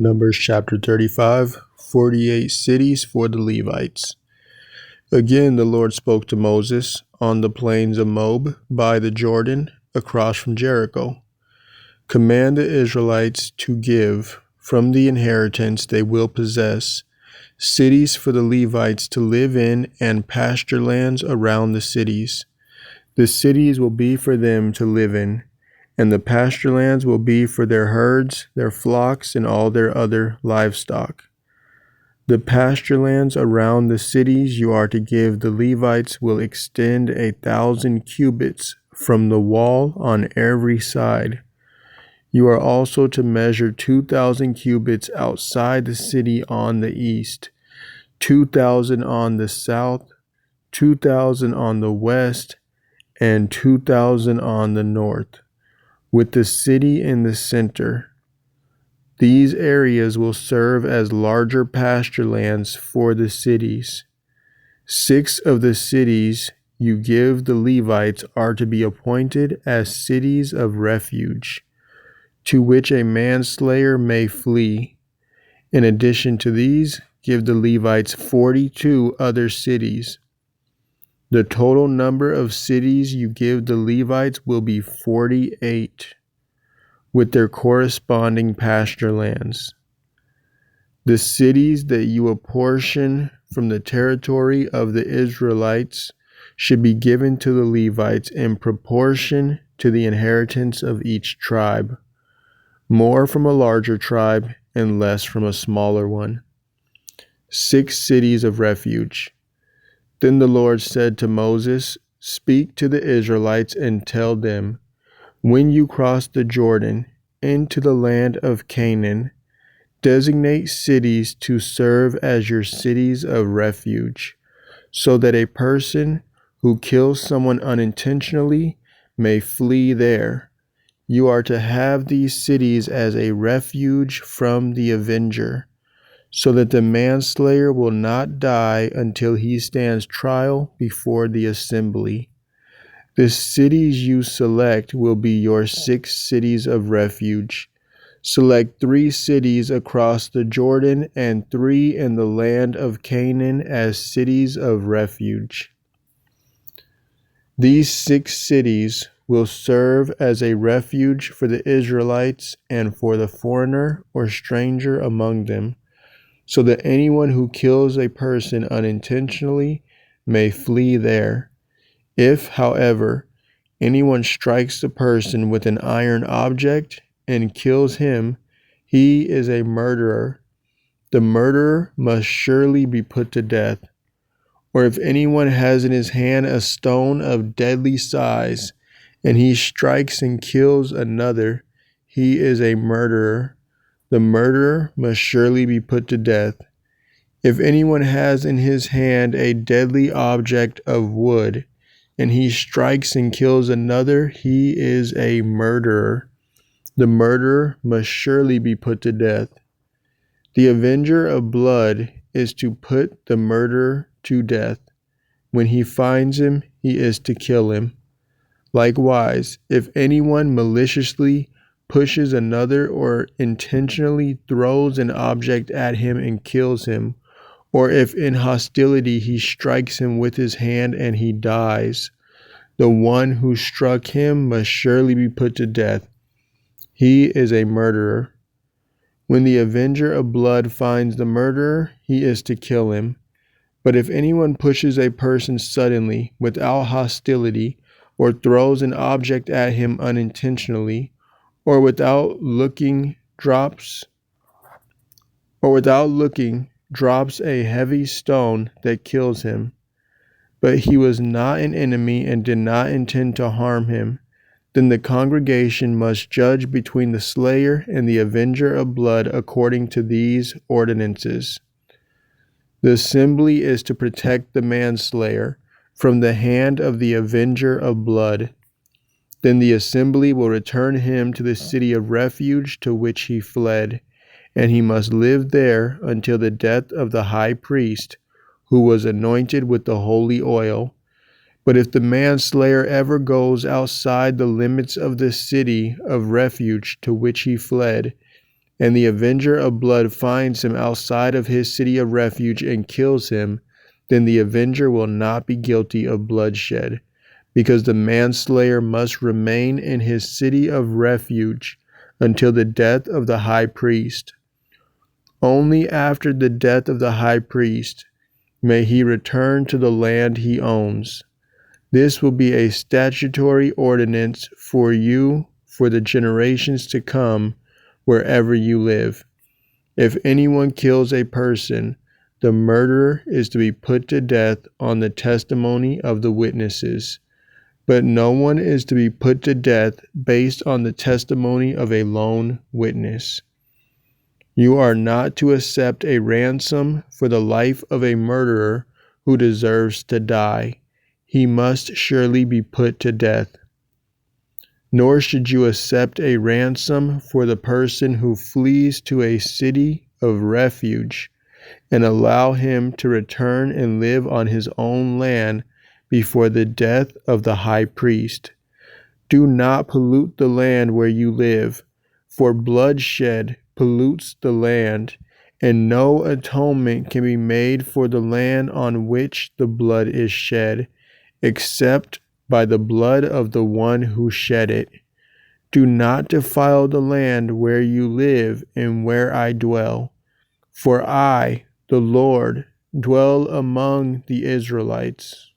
Numbers chapter 35, 48 cities for the Levites. Again, the Lord spoke to Moses on the plains of Moab by the Jordan, across from Jericho. Command the Israelites to give, from the inheritance they will possess, cities for the Levites to live in and pasture lands around the cities. The cities will be for them to live in, and the pasture lands will be for their herds, their flocks, and all their other livestock. The pasture lands around the cities you are to give the Levites will extend 1,000 cubits from the wall on every side. You are also to measure 2,000 cubits outside the city on the east, 2,000 on the south, 2,000 on the west, and 2,000 on the north, with the city in the center. These areas will serve as larger pasture lands for the cities. 6 of the cities you give the Levites are to be appointed as cities of refuge, to which a manslayer may flee. In addition to these, give the Levites 42 other cities. The total number of cities you give the Levites will be 48, with their corresponding pasture lands. The cities that you apportion from the territory of the Israelites should be given to the Levites in proportion to the inheritance of each tribe, more from a larger tribe and less from a smaller one. 6 cities of refuge. Then the Lord said to Moses, "Speak to the Israelites and tell them, when you cross the Jordan into the land of Canaan, designate cities to serve as your cities of refuge, so that a person who kills someone unintentionally may flee there. You are to have these cities as a refuge from the avenger, so that the manslayer will not die until he stands trial before the assembly. The cities you select will be your 6 cities of refuge. Select 3 cities across the Jordan and 3 in the land of Canaan as cities of refuge. These 6 cities will serve as a refuge for the Israelites and for the foreigner or stranger among them, so that anyone who kills a person unintentionally may flee there. If, however, anyone strikes the person with an iron object and kills him, he is a murderer. The murderer must surely be put to death. Or if anyone has in his hand a stone of deadly size, and he strikes and kills another, he is a murderer. The murderer must surely be put to death. If anyone has in his hand a deadly object of wood, and he strikes and kills another, he is a murderer. The murderer must surely be put to death. The avenger of blood is to put the murderer to death. When he finds him, he is to kill him. Likewise, if anyone maliciously pushes another or intentionally throws an object at him and kills him, or if in hostility he strikes him with his hand and he dies, the one who struck him must surely be put to death. He is a murderer. When the avenger of blood finds the murderer, he is to kill him. But if anyone pushes a person suddenly, without hostility, or throws an object at him unintentionally, or without looking, drops a heavy stone that kills him, but he was not an enemy and did not intend to harm him, then the congregation must judge between the slayer and the avenger of blood according to these ordinances. The assembly is to protect the manslayer from the hand of the avenger of blood. Then the assembly will return him to the city of refuge to which he fled, and he must live there until the death of the high priest, who was anointed with the holy oil. But if the manslayer ever goes outside the limits of the city of refuge to which he fled, and the avenger of blood finds him outside of his city of refuge and kills him, then the avenger will not be guilty of bloodshed, because the manslayer must remain in his city of refuge until the death of the high priest. Only after the death of the high priest may he return to the land he owns. This will be a statutory ordinance for you for the generations to come wherever you live. If anyone kills a person, the murderer is to be put to death on the testimony of the witnesses. But no one is to be put to death based on the testimony of a lone witness. You are not to accept a ransom for the life of a murderer who deserves to die. He must surely be put to death. Nor should you accept a ransom for the person who flees to a city of refuge and allow him to return and live on his own land before the death of the high priest. Do not pollute the land where you live, for bloodshed pollutes the land, and no atonement can be made for the land on which the blood is shed, except by the blood of the one who shed it. Do not defile the land where you live and where I dwell, for I, the Lord, dwell among the Israelites.